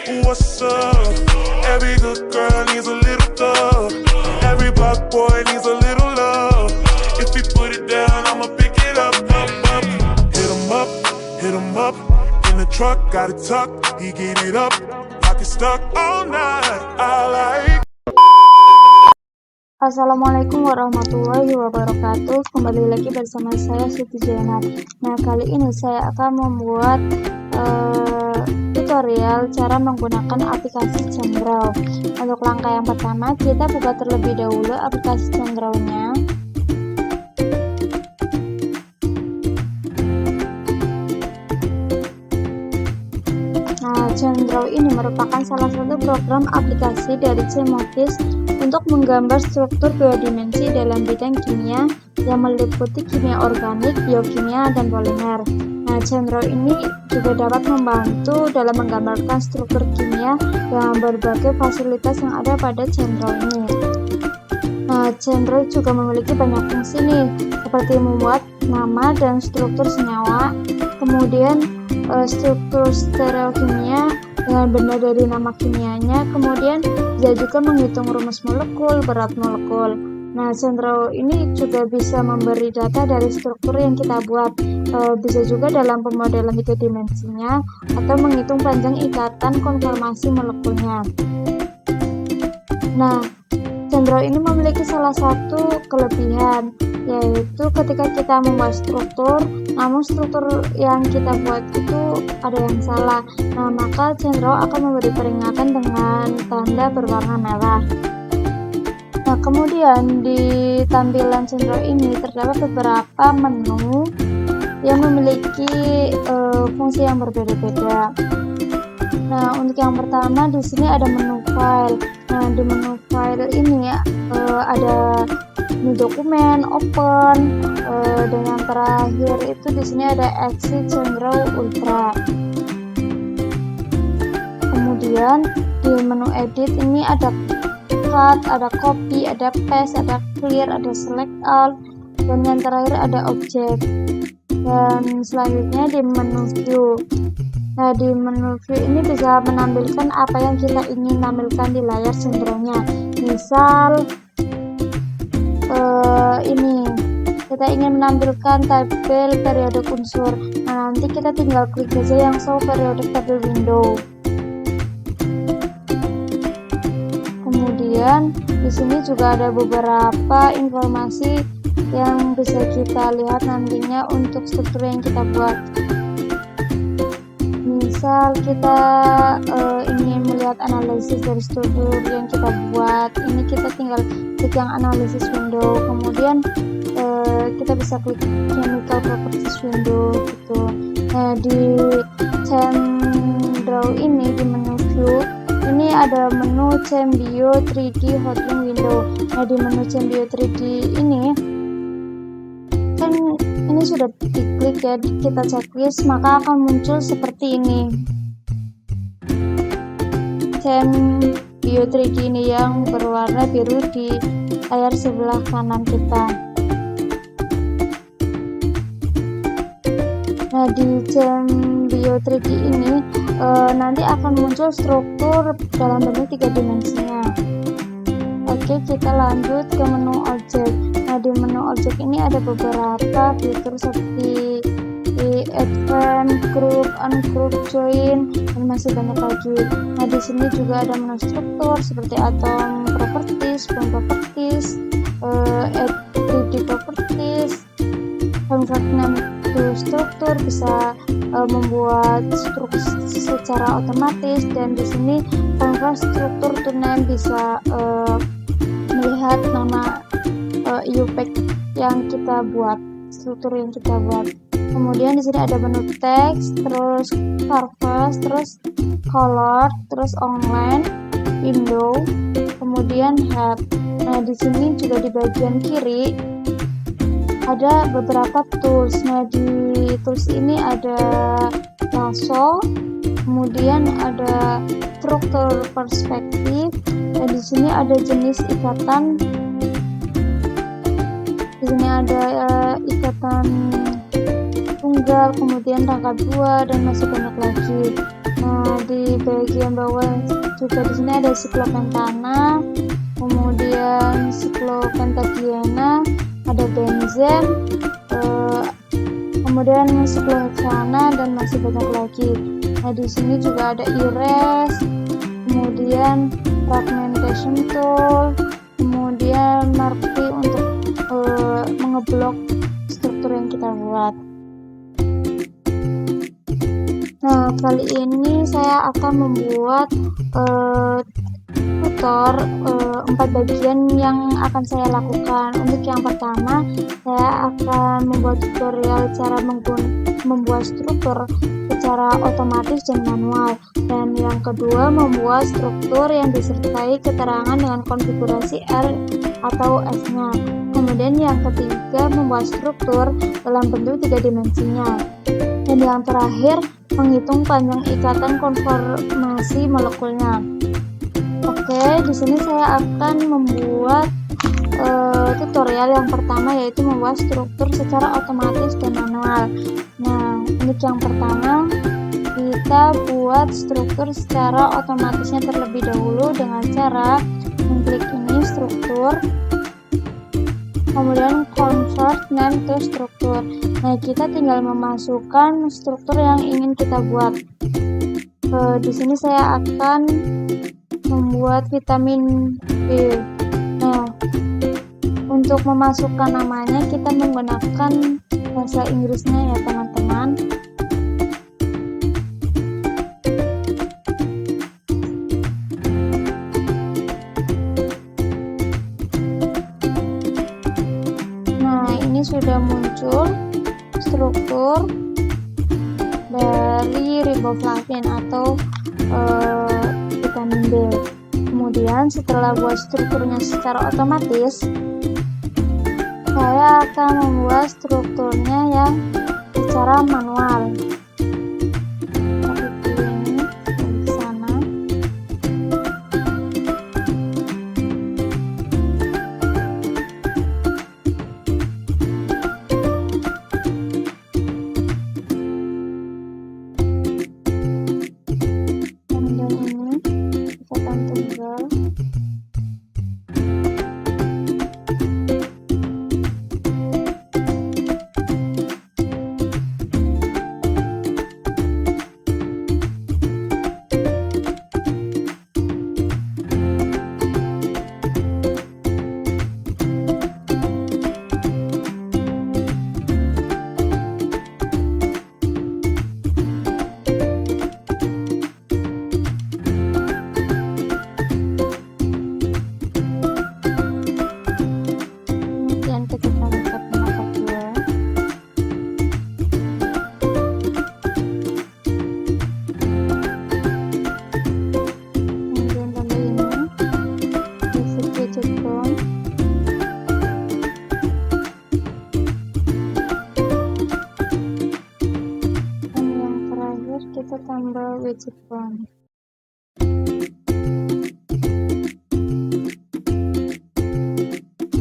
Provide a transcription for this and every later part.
What's up? Every good girl needs a little thug. Every black boy needs a little love. If he put it down, I'ma pick it up, up, up. Hit him up. In the truck, got it tucked. He get it up. Pocket stuck all night. I like. Assalamualaikum warahmatullahi wabarakatuh. Kembali lagi bersama saya Siti Jenat. Nah, kali ini saya akan membuat tutorial cara menggunakan aplikasi Cendraw. Untuk langkah yang pertama, kita buka terlebih dahulu aplikasi Cendraw-nya. Nah, Cendraw ini merupakan salah satu program aplikasi dari Cmotis untuk menggambar struktur dua dimensi dalam bidang kimia yang meliputi kimia organik, biokimia, dan polimer. Nah, Cendraw ini juga dapat membantu dalam menggambarkan struktur kimia dengan berbagai fasilitas yang ada pada Cendraw ini. Nah, Cendraw juga memiliki banyak fungsi nih, seperti membuat nama dan struktur senyawa, kemudian struktur stereokimia dengan benda dari nama kimianya, kemudian bisa juga menghitung rumus molekul, berat molekul. Nah, Cendraw ini juga bisa memberi data dari struktur yang kita buat, bisa juga dalam pemodelan 3 dimensinya atau menghitung panjang ikatan konformasi molekulnya. Nah, Cendraw ini memiliki salah satu kelebihan, yaitu ketika kita membuat struktur, namun struktur yang kita buat itu ada yang salah. Nah, maka Cendraw akan memberi peringatan dengan tanda berwarna merah. Nah, kemudian di tampilan Cendraw ini terdapat beberapa menu yang memiliki fungsi yang berbeda-beda. Nah, untuk yang pertama di sini ada menu file. Nah, di menu file ini ada menu dokumen, open, dan yang terakhir itu di sini ada exit Cendraw Ultra. Kemudian di menu edit ini ada cut, ada copy, ada paste, ada clear, ada select all, dan yang terakhir ada object. Dan selanjutnya di menu view. Nah, di menu view ini bisa menampilkan apa yang kita ingin tampilkan di layar Cendraw-nya. Misal ini kita ingin menampilkan tabel periodik unsur. Nah, nanti kita tinggal klik saja yang show periodic table window. Kemudian di sini juga ada beberapa informasi yang bisa kita lihat nantinya untuk struktur yang kita buat. Misal kita ingin melihat analisis dari struktur yang kita buat, ini kita tinggal klik yang analisis window, kemudian kita bisa klik chemical properties window gitu. Nah, di Cendraw ini di menu view ini ada menu Cembio 3D Hotlink window. Nah, di menu Cembio 3D ini kan ini sudah diklik ya, kita checklist, maka akan muncul seperti ini. Cembio 3D ini yang berwarna biru di layar sebelah kanan kita. Nah, di Cembio 3D ini nanti akan muncul struktur dalam bentuk 3 dimensinya. Oke, kita lanjut ke menu objek. Nah, di menu objek ini ada beberapa fitur seperti advance, group, ungroup, join, dan masih banyak lagi. Nah, di sini juga ada menu struktur seperti atom properties, bond properties, add 3D properties, convert name to struktur, bisa membuat struktur secara otomatis, dan di sini convert struktur to name, bisa melihat nama UPEG yang kita buat, struktur yang kita buat. Kemudian di sini ada menu text, terus canvas, terus color, terus online, window, kemudian head. Nah, di sini juga di bagian kiri ada beberapa tools. Nah, di tools ini ada lasso, kemudian ada struktur perspektif, dan di sini ada jenis ikatan. Di sini ada ikatan tunggal, kemudian rangka 2, dan masih banyak lagi. Nah, di bagian bawah juga di sini ada siklopentana, kemudian siklopentadiena, ada benzen, kemudian sikloheksana, dan masih banyak lagi. Nah, di sini juga ada ires, kemudian fragmentation tool, kemudian marquee untuk mengeblok struktur yang kita buat. Nah, kali ini saya akan membuat tutor 4 bagian yang akan saya lakukan. Untuk yang pertama, saya akan membuat tutorial cara membuat struktur secara otomatis dan manual. Dan yang kedua, membuat struktur yang disertai keterangan dengan konfigurasi R atau S-nya. Kemudian yang ketiga, membuat struktur dalam bentuk 3 dimensinya. Dan yang terakhir, menghitung panjang ikatan konformasi molekulnya. Oke, di sini saya akan membuat tutorial yang pertama, yaitu membuat struktur secara otomatis dan manual. Nah, untuk yang pertama, kita buat struktur secara otomatisnya terlebih dahulu dengan cara mengklik ini struktur, kemudian convert name to struktur. Nah, kita tinggal memasukkan struktur yang ingin kita buat. Di sini saya akan membuat vitamin B. Nah, untuk memasukkan namanya kita menggunakan bahasa Inggrisnya ya teman-teman. Nah, ini sudah muncul struktur dari riboflavin atau vitamin B. Kemudian setelah buat strukturnya secara otomatis, saya akan membuat strukturnya yang secara manual. Seperti ini di sana. Kemudian ini ikatan tunggal. Kita tambah widget bond.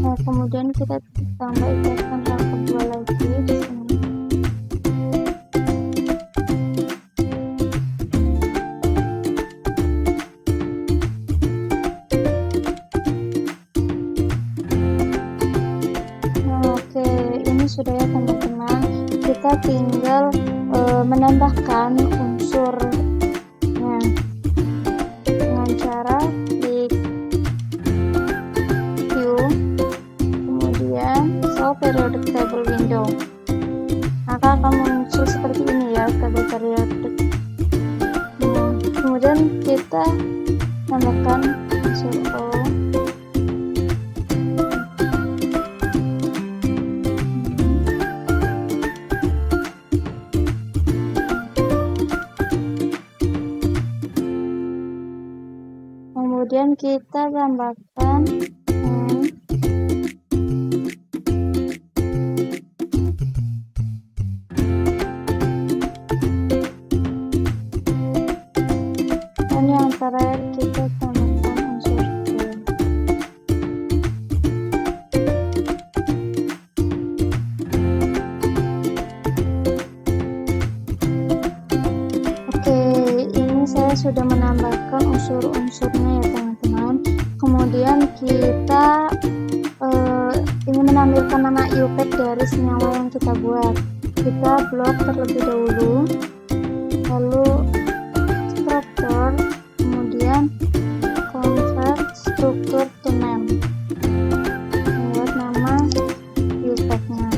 Nah, kemudian kita tambah ikatan yang kedua lagi di sini. Nah, oke, ini sudah ya teman-teman. Kita tinggal menambahkan unsurnya dengan cara klik view, kemudian show periodic table window. Maka akan muncul seperti ini ya, table periodic. Kemudian kita tambahkan unsur O. Kemudian kita tambahkan N. Dan yang terakhir kita tambahkan unsur T. Oke, ini menambahkan unsur-unsurnya ya teman-teman. Kemudian kita ingin menampilkan nama iupad dari senyawa yang kita buat. Kita blok terlebih dahulu, lalu struktur, kemudian convert struktur to name, buat nama iupadnya.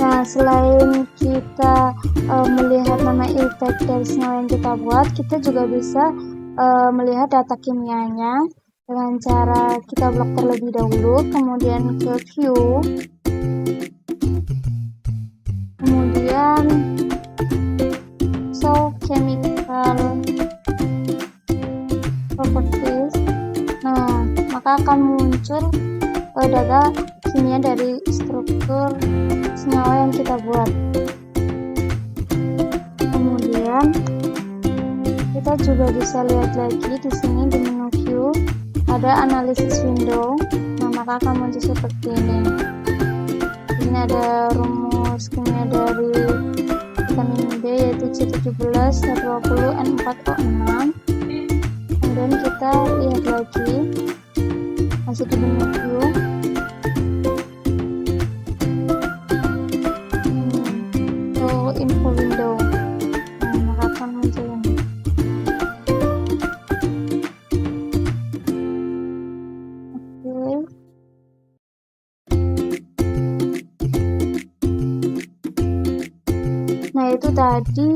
Nah, selain kita melihat nama iupad dari senyawa yang kita buat, kita juga bisa melihat data kimianya dengan cara kita blok terlebih dahulu, kemudian ke view, kemudian show chemical properties. Nah, maka akan muncul data kimia dari struktur senyawa yang kita buat. Kemudian kita juga bisa lihat lagi di sini di menu view ada analisis window. Nah, maka akan muncul seperti ini. Di sini ada rumus kimia dari vitamin B yaitu C17, C20, N4O6. Kemudian kita lihat lagi masih di menu view. Info window. Nah, maka akan muncul ini. Oke. Nah, itu tadi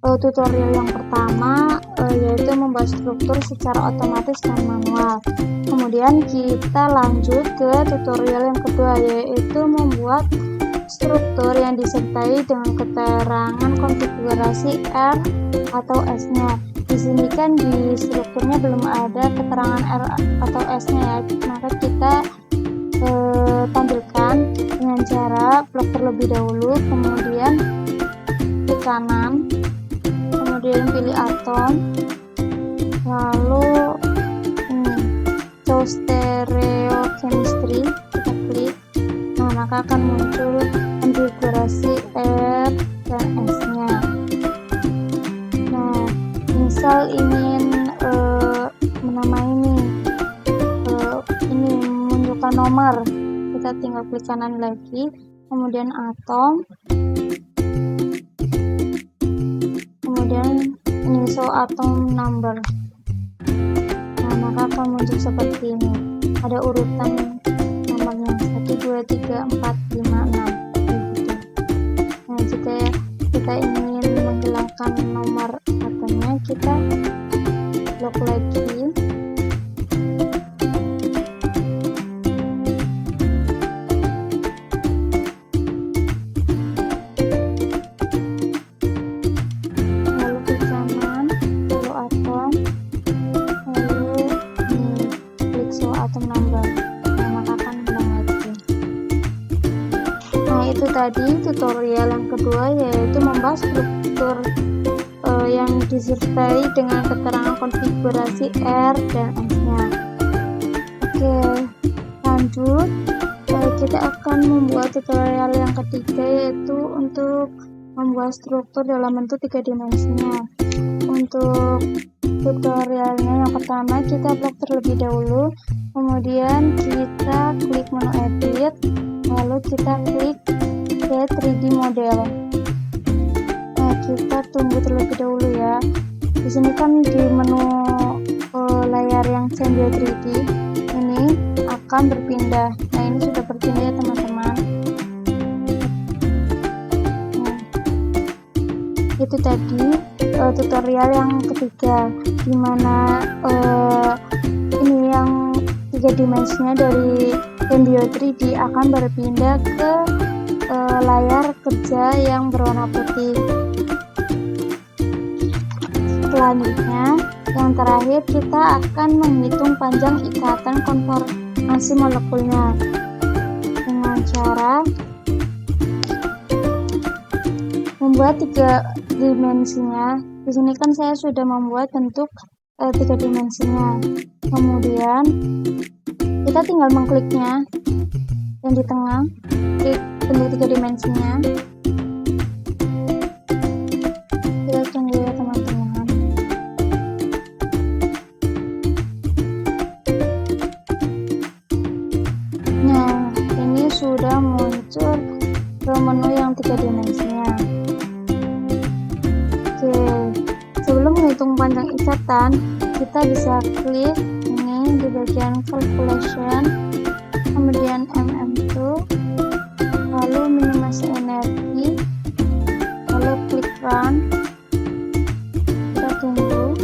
tutorial yang pertama, yaitu membuat struktur secara otomatis dan manual. Kemudian kita lanjut ke tutorial yang kedua, yaitu membuat struktur yang disertai dengan keterangan konfigurasi R atau S-nya. Di sini kan di strukturnya belum ada keterangan R atau S-nya ya, maka kita tampilkan dengan cara blok terlebih dahulu, kemudian klik kanan, kemudian pilih atom, lalu show stereochemistry, kita klik. Nah, maka akan muncul konfigurasi R dan S-nya. Nah, misal ingin menamai ini menunjukkan nomor, kita tinggal klik kanan lagi, kemudian atom, kemudian ini show atom number. Nah, maka akan muncul seperti ini. Ada urutan nomornya 1, 2, 3, 4, 5, 6 begitu. Nah, jika kita ingin menghilangkan nomor atomnya, kita blok lagi, lalu klik kanan, lalu atom, lalu klik show atom number. Itu tadi tutorial yang kedua, yaitu membahas struktur yang disertai dengan keterangan konfigurasi R dan S-nya. Oke, lanjut. Kita akan membuat tutorial yang ketiga, yaitu untuk membuat struktur dalam bentuk 3 dimensinya. Untuk tutorialnya yang pertama, kita blok terlebih dahulu, kemudian kita klik menu edit, lalu kita klik create 3D model. Nah, kita tunggu terlebih dahulu ya. Di sini kan di menu layar yang Zenview 3D ini akan berpindah. Nah, ini sudah berpindah ya teman-teman. Nah, itu tadi tutorial yang ketiga, dimana ini yang 3 dimensinya dari Zenview 3D akan berpindah ke layar kerja yang berwarna putih. Selanjutnya, yang terakhir kita akan menghitung panjang ikatan konformasi molekulnya dengan cara membuat 3 dimensinya. Di sini kan saya sudah membuat bentuk 3 dimensinya. Kemudian kita tinggal mengkliknya yang di tengah, klik bentuk 3 dimensinya. menghitung panjang ikatan, kita bisa klik ini di bagian calculation, kemudian MM2, lalu minimasi energi, lalu klik run. Kita tunggu.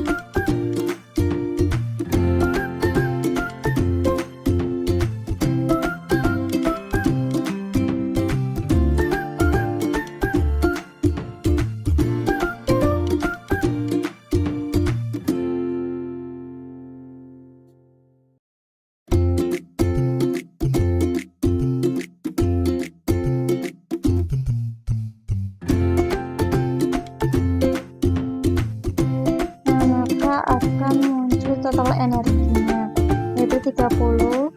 Akan muncul total energinya, yaitu 30,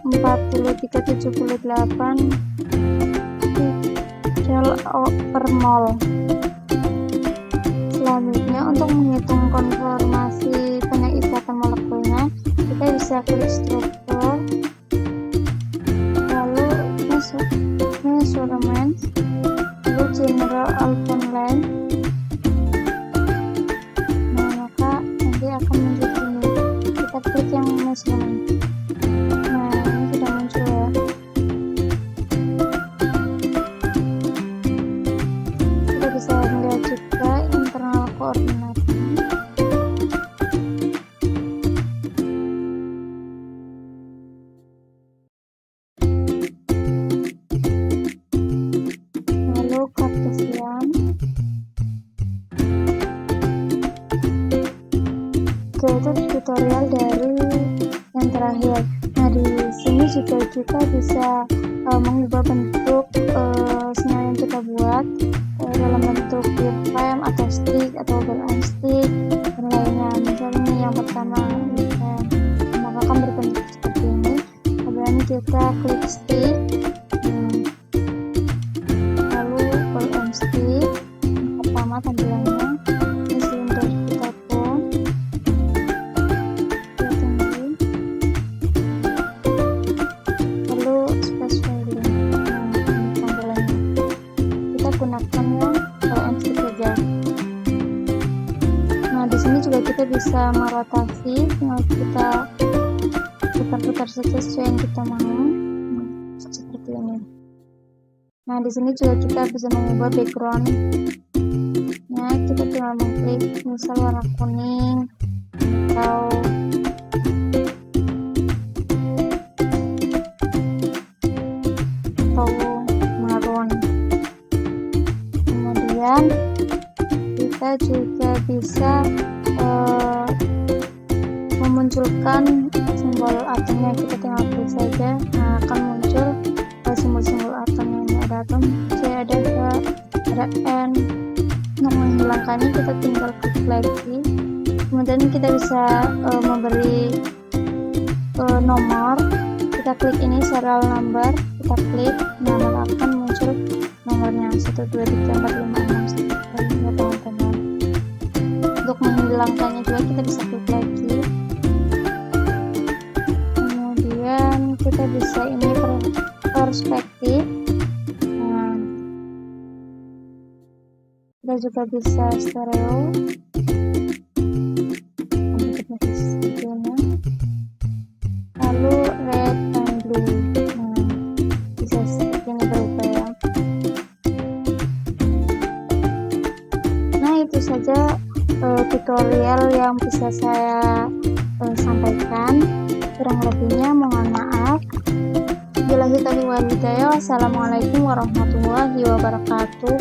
43,78 kcal/mol. Selanjutnya, untuk menghitung konformasi pengikatan molekulnya, kita bisa klik struktur, lalu measurement, lalu general alpha line. Akan muncul ini, kita klik yang measurement. Nah, ini sudah muncul ya. Kita bisa melihat juga internal koordinat. Lalu Cartesian. Itu tutorial dari yang terakhir. Nah, di sini juga kita bisa mengubah bentuk sinyal yang kita buat dalam bentuk wireframe atau stick atau ball and stick dan lainnya. Misalnya yang pertama maka akan berbentuk seperti ini. Kemudian kita klik stick, lalu ball and stick. Pertama tampilannya ini silinder kita pun. Nah, di sini juga kita bisa merotasi, tinggal kita putar-putar sesuai yang kita mau, seperti ini. Nah, di sini juga kita bisa mengubah background. Nah, kita tinggal mengklik misal warna kuning atau marun. Kemudian kita juga bisa memunculkan simbol atomnya, kita tinggal klik saja. Nah, akan muncul simbol-simbol atomnya. Ini ada atom C, ada H, ada N. Untuk menghilangkannya kita tinggal klik lagi. Kemudian kita bisa memberi nomor. Kita klik ini serial number, kita klik, nah maka akan muncul nomornya 1, 2, 3, 4, 5, 6, 7, 8, teman-teman. Untuk menghilangkannya juga kita bisa klik lagi. Kemudian kita bisa ini perspektif. Nah, kita juga bisa stereo. Lalu red and blue. Nah, bisa seperti ini berubah ya. Nah, itu saja tutorial yang bisa saya sampaikan. Kurang lebihnya mohon maaf. Wassalamualaikum warahmatullahi wabarakatuh.